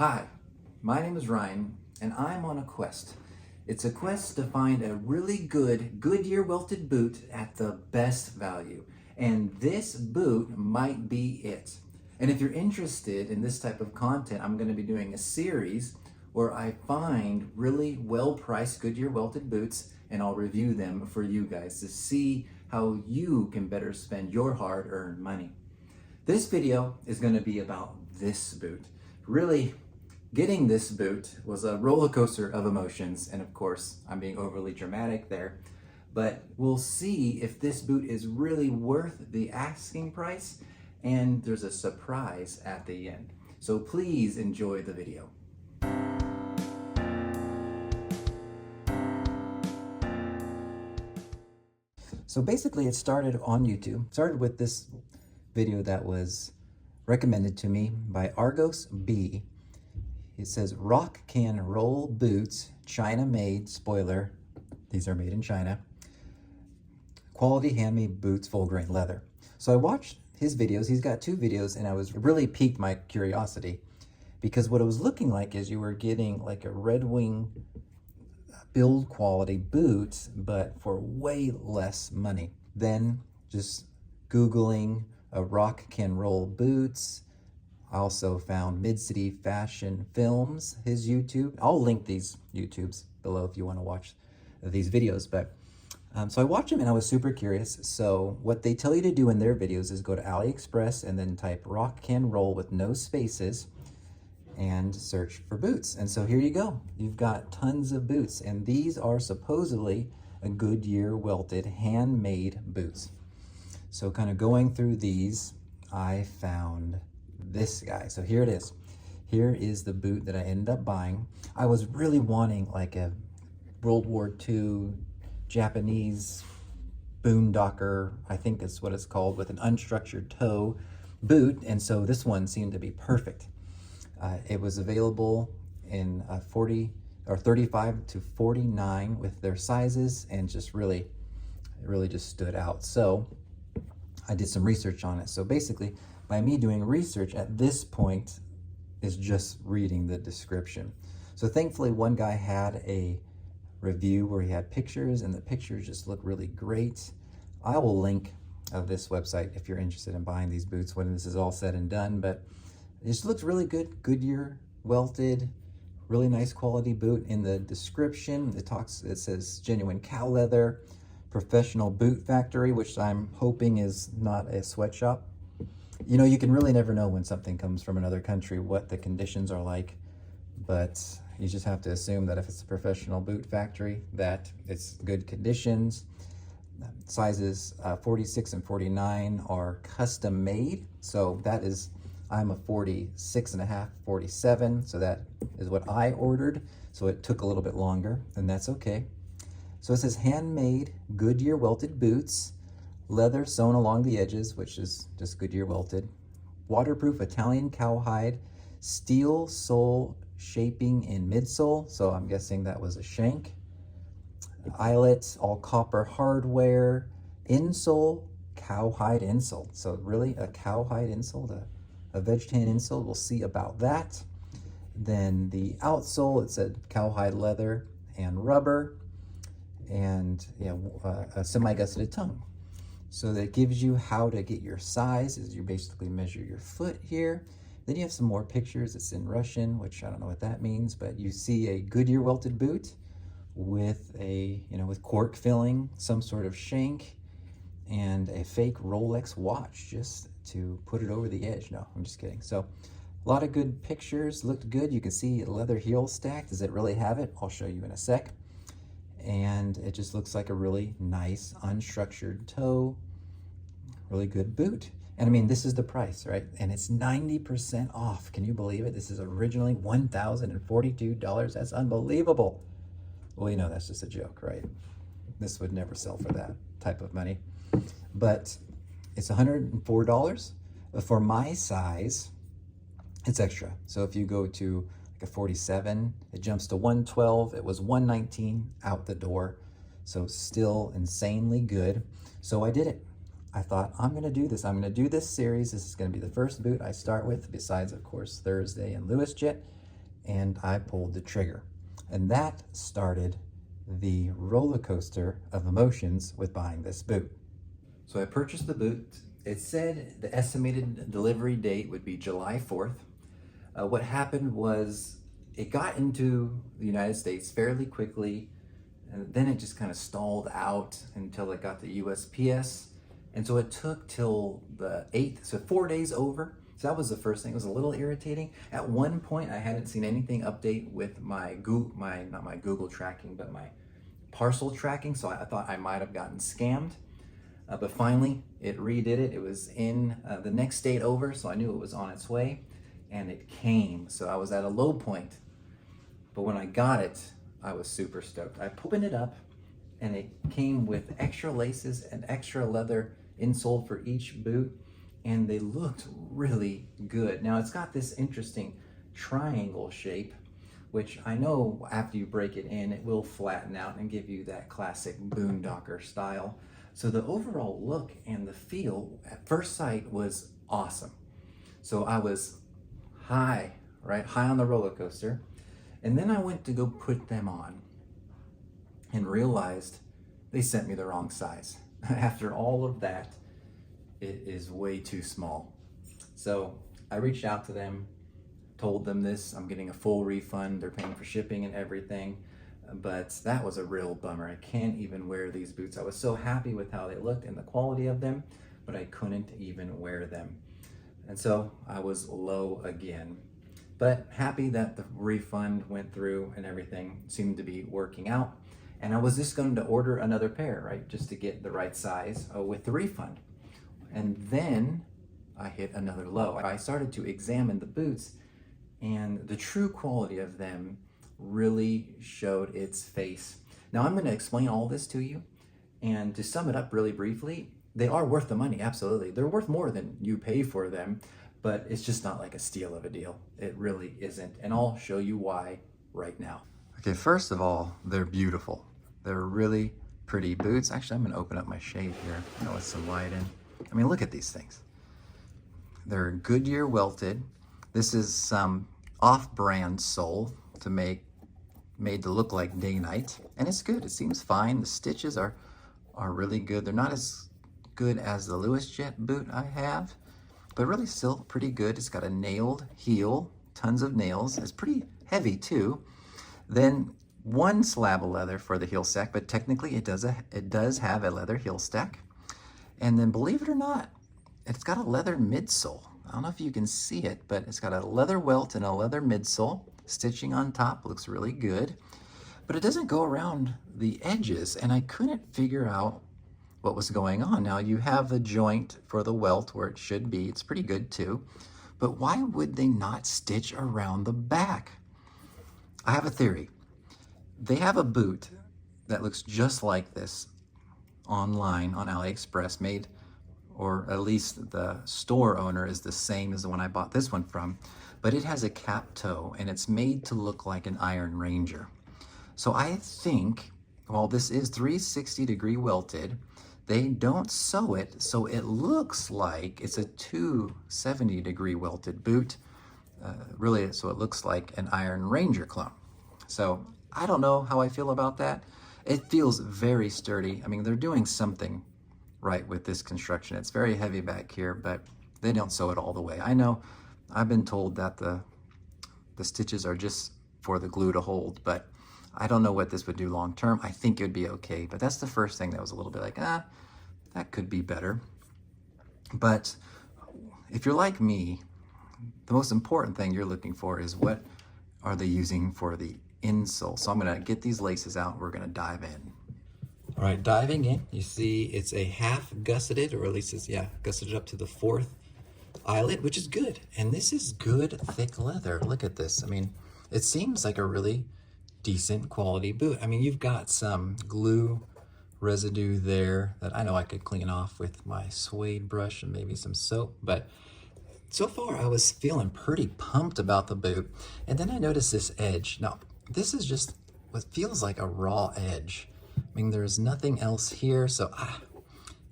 Hi, my name is Ryan, and I'm on a quest. It's a quest to find a really good Goodyear welted boot at the best value. And this boot might be it. And if you're interested in this type of content, I'm going to be doing a series where I find really well-priced Goodyear welted boots and I'll review them for you guys to see how you can better spend your hard-earned money. This video is going to be about this boot. Really, getting this boot was a roller coaster of emotions, and of course, I'm being overly dramatic there, but we'll see if this boot is really worth the asking price, and there's a surprise at the end. So please enjoy the video. So basically it started on YouTube. It started with this video that was recommended to me by Argos B. It says Rockcanroll boots, China made, spoiler, these are made in China. Quality handmade boots, full grain leather. So I watched his videos. He's got 2 videos and I was really piqued my curiosity because what it was looking like is you were getting like a Red Wing build quality boots, but for way less money. Then just Googling a Rockcanroll boots. I also found Mid-City Fashion Films, his YouTube. I'll link these YouTubes below if you want to watch these videos. But so I watched them and I was super curious. So what they tell you to do in their videos is go to Aliexpress and then type Rockcanroll with no spaces and search for boots. And so here you go. You've got tons of boots. And these are supposedly a Goodyear welted handmade boots. So kind of going through these, I found this guy. So here it is. Here is the boot that I ended up buying. I was really wanting like a World War II Japanese boondocker, I think that's what it's called, with an unstructured toe boot. And so this one seemed to be perfect. It was available in 40 or 35 to 49 with their sizes, and just really just stood out. So I did some research on it. So basically, by me doing research at this point is just reading the description. So thankfully one guy had a review where he had pictures and the pictures just look really great. I will link this website if you're interested in buying these boots when this is all said and done, but it just looks really good. Goodyear welted, really nice quality boot. In the description, it says genuine cow leather, professional boot factory, which I'm hoping is not a sweatshop. You know, you can really never know when something comes from another country, what the conditions are like, but you just have to assume that if it's a professional boot factory, that it's good conditions. Sizes 46 and 49 are custom made. So that is, I'm a 46 and a half, 47. So that is what I ordered. So it took a little bit longer, and that's okay. So it says handmade Goodyear welted boots, leather sewn along the edges, which is just Goodyear welted, waterproof Italian cowhide, steel sole shaping in midsole, so I'm guessing that was a shank, eyelets, all copper hardware, insole, cowhide insole. So really a cowhide insole, a veg tan insole, we'll see about that. Then the outsole, it said cowhide leather and rubber, and a semi-gusseted tongue. So that gives you how to get your size, is you basically measure your foot here. Then you have some more pictures. It's in Russian, which I don't know what that means, but you see a Goodyear welted boot with a, with cork filling, some sort of shank, and a fake Rolex watch just to put it over the edge. No, I'm just kidding. So a lot of good pictures, looked good. You can see a leather heel stack. Does it really have it? I'll show you in a sec. And it just looks like a really nice unstructured toe, really good boot. And I mean, this is the price, right? And it's 90% off. Can you believe it? This is originally $1,042. That's unbelievable. Well, that's just a joke, right? This would never sell for that type of money. But it's $104. For my size, it's extra. So if you go to a 47, it jumps to 112. It was 119 out the door, so still insanely good. So I did it. I thought, I'm gonna do this. I'm gonna do this series. This is gonna be the first boot I start with, besides of course Thursday and Lewis Jet. and I pulled the trigger. And that started the roller coaster of emotions with buying this boot. So I purchased the boot. It said the estimated delivery date would be July 4th. What happened was it got into the United States fairly quickly, and then it just kind of stalled out until it got to USPS. And so it took till the 8th, so 4 days over. So that was the first thing. It was a little irritating. At one point, I hadn't seen anything update with my Google, not my Google tracking, but my parcel tracking. So I thought I might have gotten scammed. But finally, it redid it. It was in the next state over, so I knew it was on its way, and it came. So I was at a low point. But when I got it, I was super stoked. I opened it up, and it came with extra laces and extra leather insole for each boot, and they looked really good. Now it's got this interesting triangle shape, which I know after you break it in, it will flatten out and give you that classic boondocker style. So the overall look and the feel at first sight was awesome. So I was high on the roller coaster. And then I went to go put them on and realized they sent me the wrong size. After all of that, it is way too small. So I reached out to them, told them this, I'm getting a full refund, they're paying for shipping and everything, but that was a real bummer. I can't even wear these boots. I was so happy with how they looked and the quality of them, but I couldn't even wear them. And so I was low again. But happy that the refund went through and everything seemed to be working out. And I was just going to order another pair, right? Just to get the right size with the refund. And then I hit another low. I started to examine the boots, and the true quality of them really showed its face. Now I'm going to explain all this to you. And to sum it up really briefly, they are worth the money, absolutely. They're worth more than you pay for them. But it's just not like a steal of a deal. It really isn't. And I'll show you why right now. Okay, first of all, they're beautiful. They're really pretty boots. Actually, I'm gonna open up my shade here, with some light in. I mean, look at these things. They're Goodyear welted. This is some off-brand sole made to look like day-night. And it's good, it seems fine. The stitches are really good. They're not as good as the Lewis Jet boot I have, but really still pretty good. It's got a nailed heel, tons of nails. It's pretty heavy too. Then one slab of leather for the heel stack, but technically it does have a leather heel stack. And then believe it or not, it's got a leather midsole. I don't know if you can see it, but it's got a leather welt and a leather midsole. Stitching on top looks really good, but it doesn't go around the edges, and I couldn't figure out what was going on. Now you have a joint for the welt where it should be. It's pretty good too, but why would they not stitch around the back? I have a theory. They have a boot that looks just like this online on Aliexpress, made, or at least the store owner is the same as the one I bought this one from, but it has a cap toe and it's made to look like an Iron Ranger. So I think, while this is 360 degree welted, they don't sew it, so it looks like it's a 270 degree welted boot. Really, so it looks like an Iron Ranger clone. So I don't know how I feel about that. It feels very sturdy. I mean, they're doing something right with this construction. It's very heavy back here, but they don't sew it all the way. I know I've been told that the stitches are just for the glue to hold, but I don't know what this would do long term. I think it would be okay, but that's the first thing that was a little bit like, that could be better. But if you're like me, the most important thing you're looking for is what are they using for the insole. So I'm gonna get these laces out, we're gonna dive in. All right, diving in, you see it's a half gusseted, or at least it's, gusseted up to the 4th eyelet, which is good. And this is good, thick leather. Look at this. I mean, it seems like a really decent quality boot. I mean, you've got some glue residue there that I know I could clean off with my suede brush and maybe some soap, but so far I was feeling pretty pumped about the boot. And then I noticed this edge. Now, this is just what feels like a raw edge. I mean, there's nothing else here, so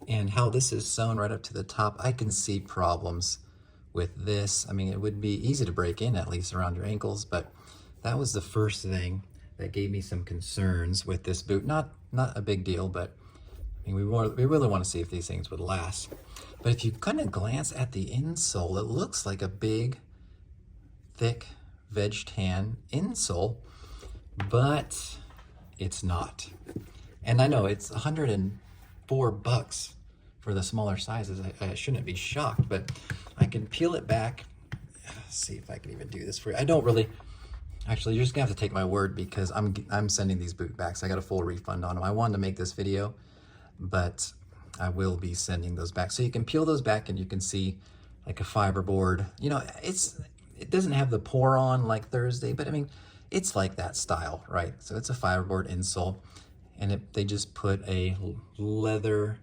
and how this is sewn right up to the top, I can see problems with this. I mean, it would be easy to break in, at least around your ankles, but that was the first thing that gave me some concerns with this boot. Not a big deal, but I mean, we really want to see if these things would last. But if you kind of glance at the insole, it looks like a big, thick veg tan insole, but it's not. And I know it's $104 for the smaller sizes. I shouldn't be shocked, but I can peel it back. Let's see if I can even do this for you. I don't really, actually, you're just gonna have to take my word because I'm sending these boot backs. I got a full refund on them. I wanted to make this video, but I will be sending those back. So you can peel those back and you can see like a fiberboard. You know, it doesn't have the pour on like Thursday, but I mean, it's like that style, right? So it's a fiberboard insole, and they just put a leather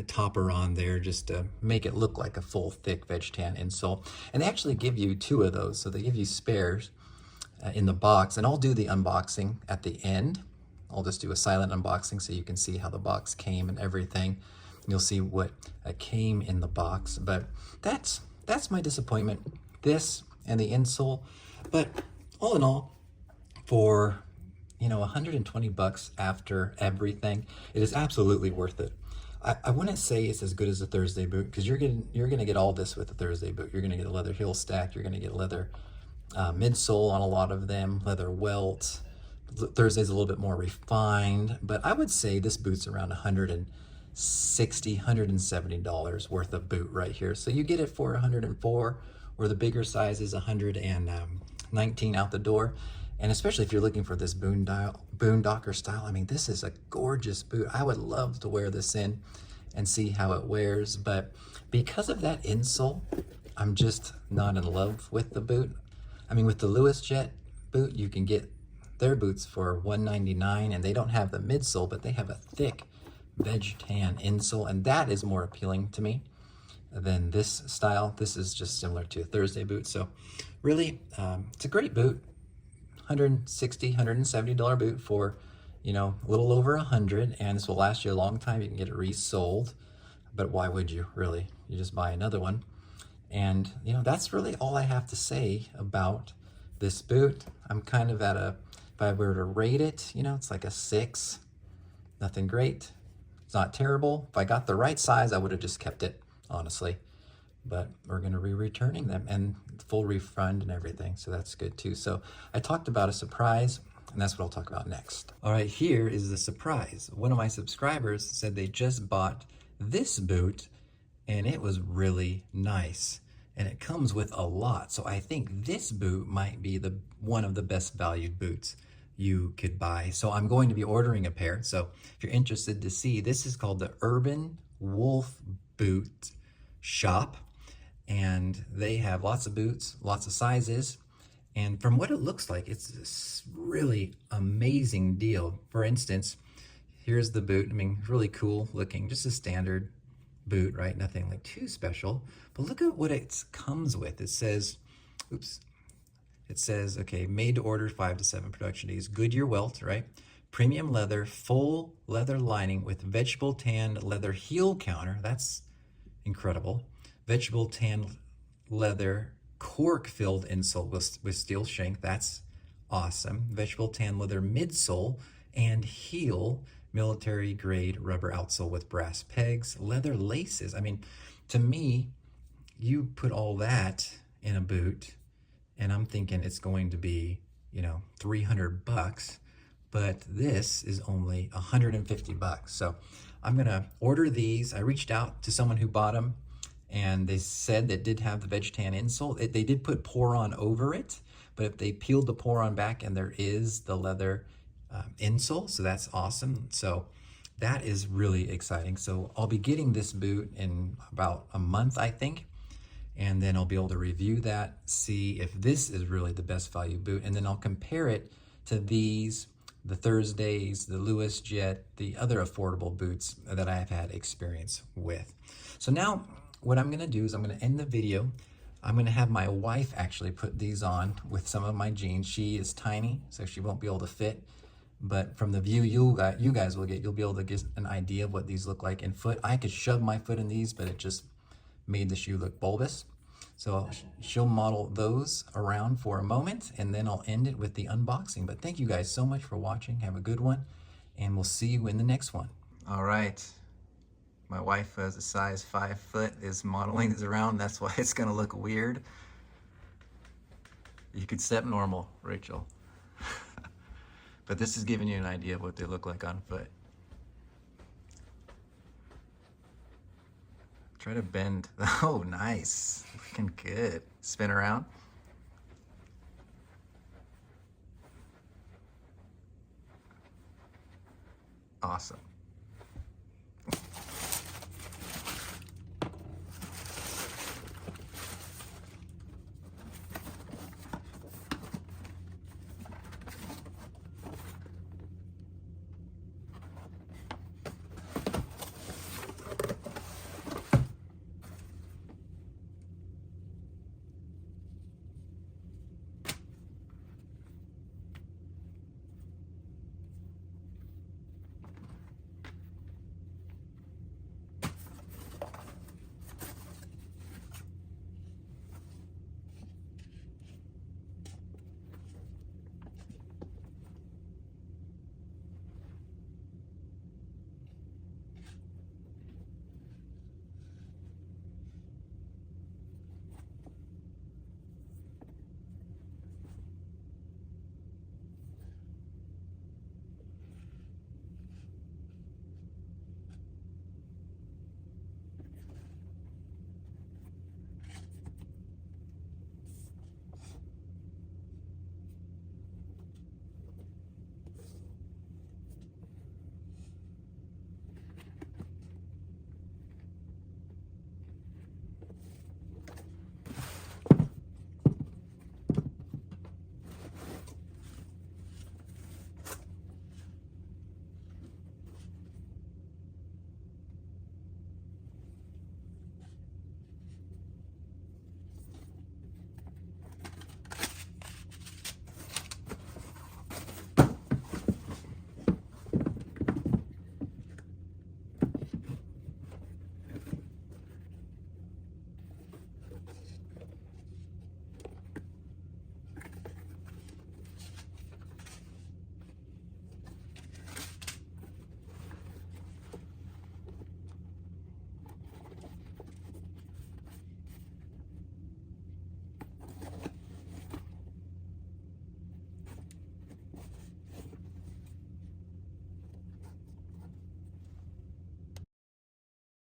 topper on there just to make it look like a full thick veg tan insole. And they actually give you 2 of those, so they give you spares in the box, and I'll do the unboxing at the end. I'll just do a silent unboxing so you can see how the box came and everything. You'll see what came in the box, but that's my disappointment. This and the insole, but all in all, for $120 after everything, it is absolutely worth it. I wouldn't say it's as good as a Thursday boot because you're gonna get all this with the Thursday boot. You're gonna get a leather heel stack. You're gonna get leather midsole on a lot of them, leather welt. Thursday's a little bit more refined, but I would say this boot's around $160, $170 worth of boot right here. So you get it for $104, or the bigger size is $119 out the door. And especially if you're looking for this boondocker style, I mean, this is a gorgeous boot. I would love to wear this in and see how it wears, but because of that insole, I'm just not in love with the boot. I mean, with the Lewis Jet boot, you can get their boots for $199, and they don't have the midsole, but they have a thick veg tan insole, and that is more appealing to me than this style. This is just similar to a Thursday boot. So really, it's a great boot. $160, $170 boot for, a little over $100, and this will last you a long time. You can get it resold, but why would you really? You just buy another one. And that's really all I have to say about this boot. I'm kind of at if I were to rate it, it's like a 6. Nothing great. It's not terrible. If I got the right size, I would have just kept it, honestly. But we're going to be returning them and full refund and everything, so that's good too. So I talked about a surprise, and that's what I'll talk about next. All right, here is the surprise. One of my subscribers said they just bought this boot, and it was really nice, and it comes with a lot. So I think this boot might be one of the best valued boots you could buy. So I'm going to be ordering a pair. So if you're interested to see, this is called the Urban Wolf Boot Shop, and they have lots of boots, lots of sizes, and from what it looks like, it's this really amazing deal. For instance, here's the boot. I mean, really cool looking, just a standard boot, right? Nothing like too special, but look at what it comes with. It says, okay, made to order 5 to 7 production days, Goodyear welt, right? Premium leather, full leather lining with vegetable tanned leather heel counter. That's incredible. Vegetable tan leather cork filled insole with steel shank. That's awesome. Vegetable tan leather midsole and heel, military grade rubber outsole with brass pegs, leather laces. I mean, to me, you put all that in a boot, and I'm thinking it's going to be, $300, but this is only $150. So I'm gonna order these. I reached out to someone who bought them, and they said that did have the veg tan insole. They did put pour-on over it, but if they peeled the pour-on back, and there is the leather insole, so that's awesome. So that is really exciting. So I'll be getting this boot in about a month, I think, and then I'll be able to review that, see if this is really the best value boot, and then I'll compare it to these, the Thursdays, the Lewis Jet, the other affordable boots that I have had experience with. So now, what I'm gonna do is I'm gonna end the video. I'm gonna have my wife actually put these on with some of my jeans. She is tiny, so she won't be able to fit. But from the view you guys will get, you'll be able to get an idea of what these look like in foot. I could shove my foot in these, but it just made the shoe look bulbous. So she'll model those around for a moment, and then I'll end it with the unboxing. But thank you guys so much for watching. Have a good one, and we'll see you in the next one. All right. My wife, as a size 5 foot, is modeling these around. That's why it's gonna look weird. You could step normal, Rachel. But this is giving you an idea of what they look like on foot. Try to bend. Oh, nice. Looking good. Spin around. Awesome.